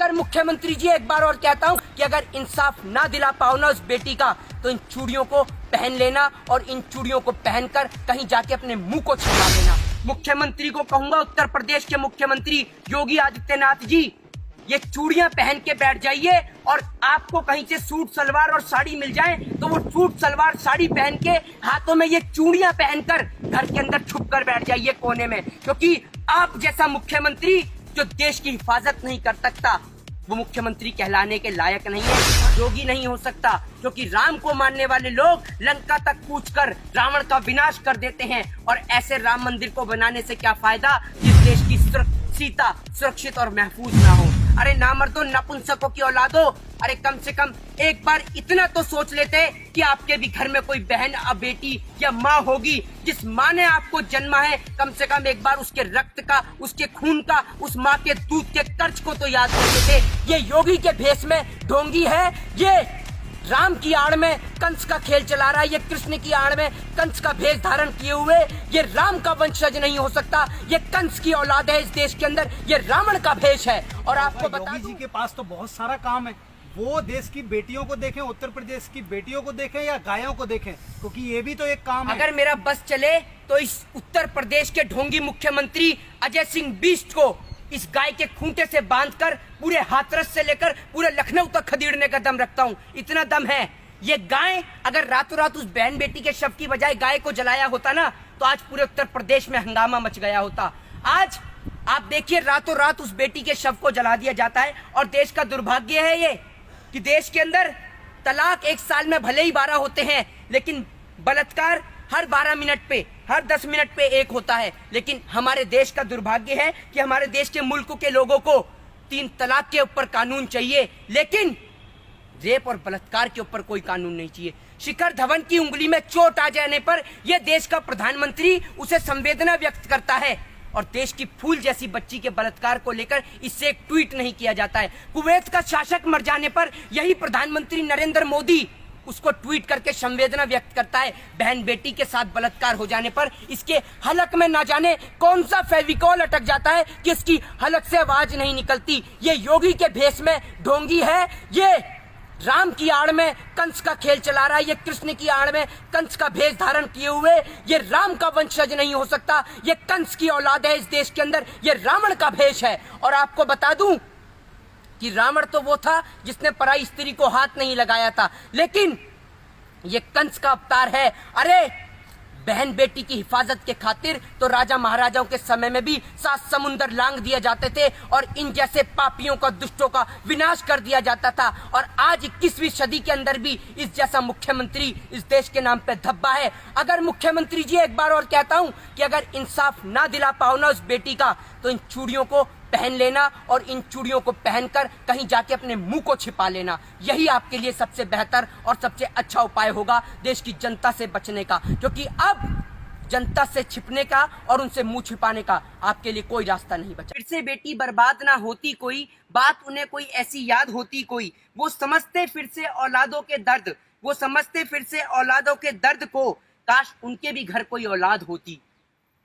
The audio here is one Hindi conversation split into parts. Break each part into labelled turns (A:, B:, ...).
A: अगर मुख्यमंत्री जी एक बार और कहता हूँ कि अगर इंसाफ ना दिला पाओ ना उस बेटी का, तो इन चूड़ियों को पहन लेना और इन चूड़ियों को पहनकर कहीं जाके अपने मुंह को छिपा लेना। मुख्यमंत्री को कहूंगा, उत्तर प्रदेश के मुख्यमंत्री योगी आदित्यनाथ जी, ये चूड़ियां पहन के बैठ जाइए और आपको कहीं से सूट सलवार और साड़ी मिल जाए तो वो सूट सलवार साड़ी पहन के हाथों में ये चूड़ियां पहनकर घर के अंदर छुप कर बैठ जाइए कोने में, क्योंकि आप जैसा मुख्यमंत्री जो देश की हिफाजत नहीं कर सकता वो मुख्यमंत्री कहलाने के लायक नहीं है, योगी नहीं हो सकता। क्योंकि राम को मानने वाले लोग लंका तक कूचकर रावण का विनाश कर देते हैं, और ऐसे राम मंदिर को बनाने से क्या फायदा जिस देश की सीता सुरक्षित और महफूज ना हो। अरे नामर्दो, नपुंसकों की औलादो, अरे कम से कम एक बार इतना तो सोच लेते कि आपके भी घर में कोई बहन या बेटी या माँ होगी जिस माँ ने आपको जन्मा है। कम से कम एक बार उसके रक्त का, उसके खून का, उस माँ के दूध के कर्ज को तो याद करते थे। ये योगी के भेष में ढोंगी है, ये राम की आड़ में कंस का खेल चला रहा है, ये कृष्ण की आड़ में कंस का भेष धारण किए हुए ये राम का वंशज नहीं हो सकता। ये कंस की औलाद है इस देश के अंदर, ये रावण का भेष है। और आपको बता
B: योगी जी के पास तो बहुत सारा काम है, वो देश की बेटियों को देखें, उत्तर प्रदेश की बेटियों को देखें या गायों को देखें, क्योंकि ये भी तो एक काम है।
A: अगर मेरा बस चले तो इस उत्तर प्रदेश के ढोंगी मुख्यमंत्री अजय सिंह बिष्ट को इस गाय के खूंटे से बांधकर पूरे हाथरस से लेकर पूरे लखनऊ तक खदेड़ने का दम रखता हूँ। इतना दम है। ये गाय अगर रातों रात उस बहन बेटी के शव की बजाय गाय को जलाया होता ना, तो आज पूरे उत्तर प्रदेश में हंगामा मच गया होता। आज आप देखिए, रातों रात उस बेटी के शव को जला दिया जाता है। और देश का दुर्भाग्य है ये कि देश के अंदर तलाक एक साल में भले ही 12 होते हैं, लेकिन बलात्कार हर 12 मिनट पे, हर 10 मिनट पे एक होता है। लेकिन हमारे देश का दुर्भाग्य है कि हमारे देश के मुल्क के लोगों को 3 तलाक के ऊपर कानून चाहिए, लेकिन रेप और बलात्कार के ऊपर कोई कानून नहीं चाहिए। शिखर धवन की उंगली में चोट आ जाने पर यह देश का प्रधानमंत्री उसे संवेदना व्यक्त करता है, और देश की फूल जैसी बच्ची के बलात्कार को लेकर इससे एक ट्वीट नहीं किया जाता है। कुवैत का शासक मर जाने पर यही प्रधानमंत्री नरेंद्र मोदी उसको ट्वीट करके संवेदना व्यक्त करता है। बहन बेटी के साथ बलात्कार हो जाने पर इसके हलक में ना जाने कौन सा फेविकॉल अटक जाता है कि इसकी हलक से आवाज नहीं निकलती। ये योगी के भेष में ढोंगी है, ये राम की आड़ में कंस का खेल चला रहा है, ये कृष्ण की आड़ में कंस का भेष धारण किए हुए ये राम का वंशज नहीं हो सकता। ये कंस की औलाद है इस देश के अंदर, ये रावण का भेष है। और आपको बता दूं कि रावण तो वो था जिसने पराई स्त्री को हाथ नहीं लगाया था, लेकिन ये कंस का अवतार है। अरे बहन बेटी की हिफाजत के खातिर तो राजा महाराजाओं के समय में भी 7 समुंदर लांग दिए जाते थे और इन जैसे पापियों का, दुष्टों का विनाश कर दिया जाता था। और आज 21वीं सदी के अंदर भी इस जैसा मुख्यमंत्री इस देश के नाम पे धब्बा है। अगर मुख्यमंत्री जी एक बार और कहता हूं कि अगर इंसाफ ना दिला पाओ ना उस बेटी का, तो इन चूड़ियों को पहन लेना और इन चूड़ियों को पहनकर कहीं जाके अपने मुंह को छिपा लेना। यही आपके लिए सबसे बेहतर और सबसे अच्छा उपाय होगा देश की जनता से बचने का, क्योंकि अब जनता से छिपने का और उनसे मुंह छिपाने का आपके लिए कोई रास्ता नहीं बचा। फिर से बेटी बर्बाद ना होती कोई बात, उन्हें कोई ऐसी याद होती कोई, वो समझते फिर से औलादों के दर्द, वो समझते फिर से औलादों के दर्द को, काश उनके भी घर कोई औलाद होती।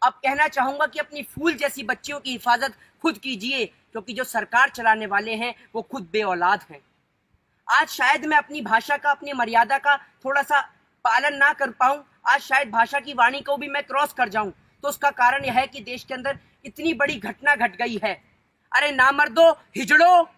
A: अब कहना चाहूंगा कि अपनी फूल जैसी बच्चियों की हिफाजत खुद कीजिए, क्योंकि जो सरकार चलाने वाले हैं वो खुद बेऔलाद हैं। आज शायद मैं अपनी भाषा का, अपनी मर्यादा का थोड़ा सा पालन ना कर पाऊं, आज शायद भाषा की वाणी को भी मैं क्रॉस कर जाऊं, तो उसका कारण यह है कि देश के अंदर इतनी बड़ी घटना घट गई है। अरे नामर्दो, हिजड़ो,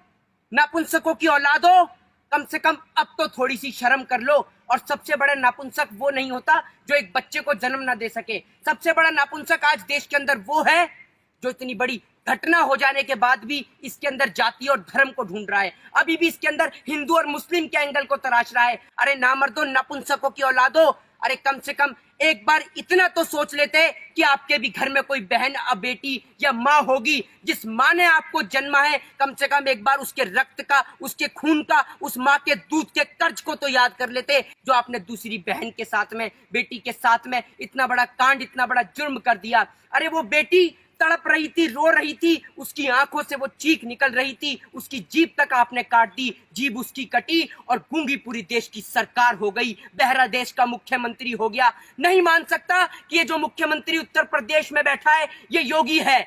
A: नपुंसकों की औलादो, कम से कम अब तो थोड़ी सी शर्म कर लो। और सबसे बड़ा नापुंसक वो नहीं होता जो एक बच्चे को जन्म ना दे सके। सबसे बड़ा नापुंसक आज देश के अंदर वो है जो इतनी बड़ी घटना हो जाने के बाद भी इसके अंदर जाति और धर्म को ढूंढ रहा है, अभी भी इसके अंदर हिंदू और मुस्लिम के एंगल को तराश रहा है। अरे नामर्दो, नपुंसकों की औलादो, अरे कम से कम एक बार इतना तो सोच लेते कि आपके भी घर में कोई बहन या बेटी या माँ होगी जिस माँ ने आपको जन्मा है। कम से कम एक बार उसके रक्त का, उसके खून का, उस माँ के दूध के कर्ज को तो याद कर लेते जो आपने दूसरी बहन के साथ में, बेटी के साथ में इतना बड़ा कांड, इतना बड़ा जुर्म कर दिया। अरे वो बेटी तड़प रही थी, रो रही थी, उसकी आंखों से वो चीख निकल रही थी, उसकी जीभ तक आपने काट दी, जीभ उसकी कटी और गूंगी पूरी देश की सरकार हो गई, बहरा देश का मुख्यमंत्री हो गया। नहीं मान सकता कि ये जो मुख्यमंत्री उत्तर प्रदेश में बैठा है ये योगी है।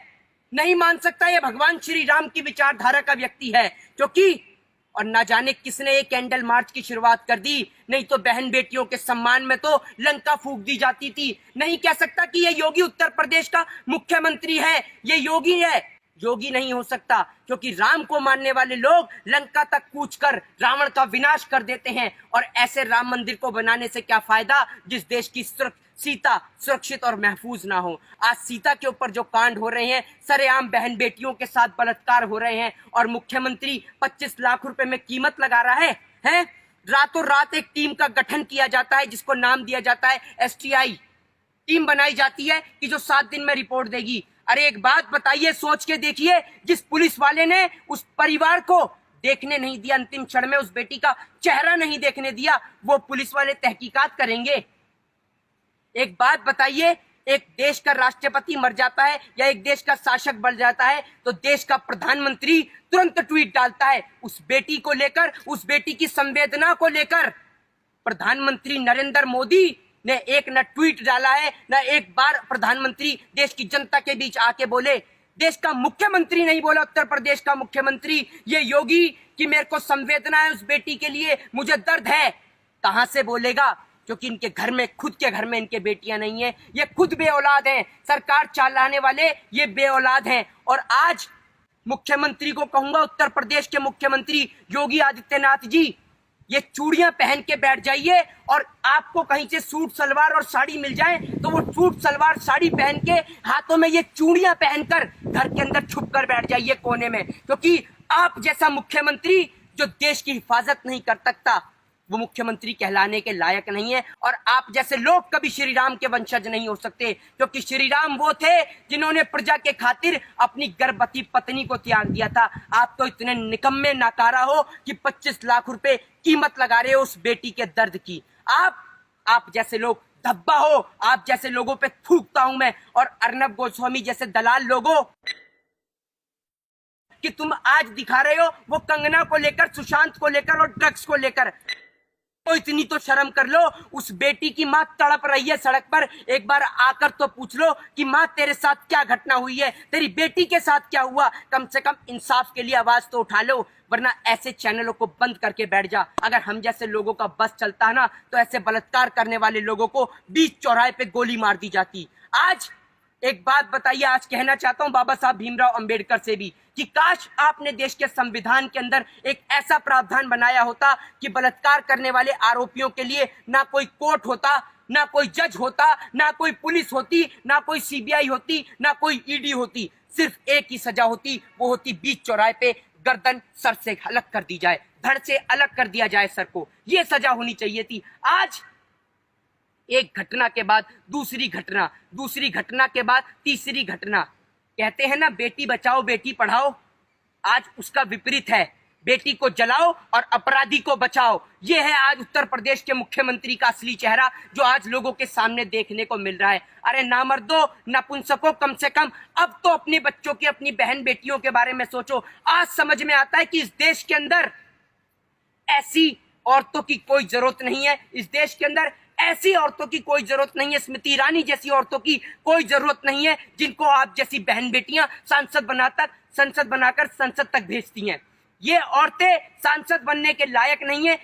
A: नहीं मान सकता ये भगवान श्री राम की विचारधारा का व्यक्ति है, क्योंकि और ना जाने किसने ये कैंडल मार्च की शुरुआत कर दी, नहीं तो बहन बेटियों के सम्मान में तो लंका फूंक दी जाती थी। नहीं कह सकता कि ये योगी उत्तर प्रदेश का मुख्यमंत्री है, ये योगी है। योगी नहीं हो सकता, क्योंकि राम को मानने वाले लोग लंका तक कूच कर रावण का विनाश कर देते हैं। और ऐसे राम मंदिर को बनाने से क्या फायदा जिस देश की सीता सुरक्षित और महफूज ना हो। आज सीता के ऊपर जो कांड हो रहे हैं, सरेआम बहन बेटियों के साथ बलात्कार हो रहे हैं, और मुख्यमंत्री 25 लाख रुपए में कीमत लगा रहा है? रातों रात एक टीम का गठन किया जाता है जिसको नाम दिया जाता है STI। टीम बनाई जाती है कि जो 7 दिन में रिपोर्ट देगी। अरे एक बात बताइए, सोच के देखिए, जिस पुलिस वाले ने उस परिवार को देखने नहीं दिया, अंतिम क्षण में उस बेटी का चेहरा नहीं देखने दिया, वो पुलिस वाले तहकीकात करेंगे? एक बात बताइए, एक देश का राष्ट्रपति मर जाता है या एक देश का शासक बन जाता है तो देश का प्रधानमंत्री तुरंत ट्वीट डालता है उस बेटी को लेकर, उस बेटी की संवेदना को लेकर। प्रधानमंत्री नरेंद्र मोदी ने एक न ट्वीट डाला है, न एक बार प्रधानमंत्री देश की जनता के बीच आके बोले। देश का मुख्यमंत्री नहीं बोला, उत्तर प्रदेश का मुख्यमंत्री, ये योगी, कि मेरे को संवेदना है उस बेटी के लिए, मुझे दर्द है। कहां से बोलेगा? क्योंकि इनके घर में, खुद के घर में इनके बेटियां नहीं है, ये खुद बेऔलाद हैं। सरकार चलाने वाले ये बेऔलाद हैं। और आज मुख्यमंत्री को कहूंगा, उत्तर प्रदेश के मुख्यमंत्री योगी आदित्यनाथ जी, ये चूड़ियां पहन के बैठ जाइए, और आपको कहीं से सूट सलवार और साड़ी मिल जाए तो वो सूट सलवार साड़ी पहन के हाथों में ये चूड़ियां पहनकर घर के अंदर छुप कर बैठ जाइए कोने में। क्योंकि आप जैसा मुख्यमंत्री जो देश की हिफाजत नहीं कर सकता, वो मुख्यमंत्री कहलाने के लायक नहीं है। और आप जैसे लोग कभी श्री राम के वंशज नहीं हो सकते, क्योंकि श्री राम वो थे जिन्होंने प्रजा के खातिर अपनी गर्भवती पत्नी को त्याग दिया था। आप तो इतने निकम्मे नाकारा हो कि 25 लाख रुपए कीमत लगा रहे हो उस बेटी के दर्द की। आप जैसे लोग धब्बा हो, आप जैसे लोगों पे थूकता हूं मैं। और अर्नब गोस्वामी जैसे दलाल लोगों कि तुम आज दिखा रहे हो वो कंगना को लेकर, सुशांत को लेकर और ड्रग्स को लेकर, तो इतनी तो शर्म कर लो। उस बेटी की मां तड़प रही है सड़क पर, एक बार आकर तो पूछ लो कि मां तेरे साथ क्या घटना हुई है, तेरी बेटी के साथ क्या हुआ। कम से कम इंसाफ के लिए आवाज तो उठा लो, वरना ऐसे चैनलों को बंद करके बैठ जा। अगर हम जैसे लोगों का बस चलता है ना, तो ऐसे बलात्कार करने वाले लोगों को बीच चौराहे पे गोली मार दी जाती। आज एक बात बताइए, आज कहना चाहता हूं बाबा साहब भीमराव अंबेडकर से भी, कि काश आपने देश के संविधान के अंदर एक ऐसा प्रावधान बनाया होता कि बलात्कार करने वाले आरोपियों के लिए ना कोई कोर्ट होता, ना कोई जज होता, ना कोई पुलिस होती, ना कोई CBI होती, ना कोई ED होती। सिर्फ एक ही सजा होती, वो होती बीच चौराहे पे गर्दन सर से अलग कर दी जाए, धड़ से अलग कर दिया जाए सर को। ये सजा होनी चाहिए थी। आज एक घटना के बाद दूसरी घटना, दूसरी घटना के बाद तीसरी घटना। कहते हैं ना, बेटी बचाओ बेटी पढ़ाओ, आज उसका विपरीत है। बेटी को जलाओ और अपराधी को बचाओ। ये है आज उत्तर प्रदेश के मुख्यमंत्री का असली चेहरा, जो आज लोगों के सामने देखने को मिल रहा है। अरे नामर्दो, नपुंसको, कम से कम अब तो अपने बच्चों की, अपनी बहन बेटियों के बारे में सोचो। आज समझ में आता है कि इस देश के अंदर ऐसी औरतों की कोई जरूरत नहीं है। इस देश के अंदर ऐसी औरतों की कोई जरूरत नहीं है, स्मृति ईरानी जैसी औरतों की कोई जरूरत नहीं है, जिनको आप जैसी बहन बेटियां संसद बनाकर संसद तक भेजती हैं। ये औरतें सांसद बनने के लायक नहीं है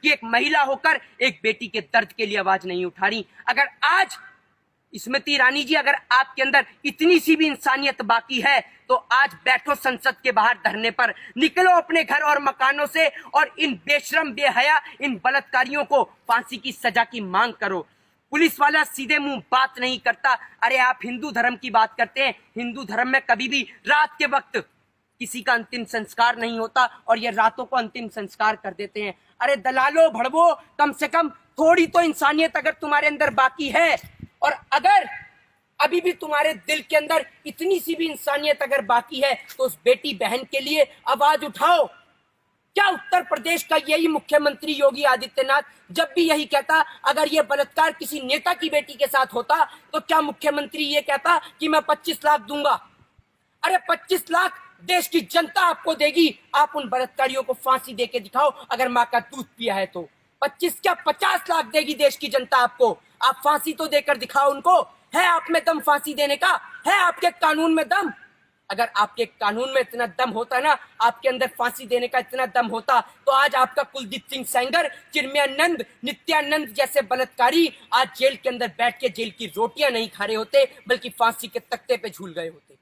A: कि एक महिला होकर एक बेटी के दर्द के लिए आवाज नहीं उठा रही। अगर आज स्मृति ईरानी जी, अगर आपके अंदर इतनी सी भी इंसानियत बाकी है तो आज बैठो संसद के बाहर धरने पर, निकलो अपने घर और मकानों से और इन बेशरम बेहया, इन बलात्कारियों को फांसी की सजा की मांग करो। पुलिस वाला सीधे मुंह बात नहीं करता। अरे आप हिंदू धर्म की बात करते हैं, हिंदू धर्म में कभी भी रात के वक्त किसी का अंतिम संस्कार नहीं होता और ये रातों को अंतिम संस्कार कर देते हैं। अरे दलालो भड़वो, कम से कम थोड़ी तो इंसानियत अगर तुम्हारे अंदर बाकी है, और अगर अभी भी तुम्हारे दिल के अंदर इतनी सी भी इंसानियत अगर बाकी है, तो उस बेटी बहन के लिए आवाज उठाओ। क्या उत्तर प्रदेश का यही मुख्यमंत्री योगी आदित्यनाथ जब भी यही कहता, अगर ये बलात्कार किसी नेता की बेटी के साथ होता तो क्या मुख्यमंत्री ये कहता कि मैं 25 लाख दूंगा? अरे 25 लाख देश की जनता आपको देगी। आप उन बलात्कारियों को फांसी देके दिखाओ, अगर माँ का दूध पिया है तो। 25 क्या 50 लाख देगी देश की जनता आपको। आप फांसी तो देकर दिखाओ उनको। है आप में दम फांसी देने का? है आपके कानून में दम? अगर आपके कानून में इतना दम होता ना, आपके अंदर फांसी देने का इतना दम होता, तो आज आपका कुलदीप सिंह सेंगर, चिन्मयानंद, नित्यानंद जैसे बलात्कारी आज जेल के अंदर बैठ के जेल की रोटियां नहीं खा रहे होते, बल्कि फांसी के तख्ते पे झूल गए होते।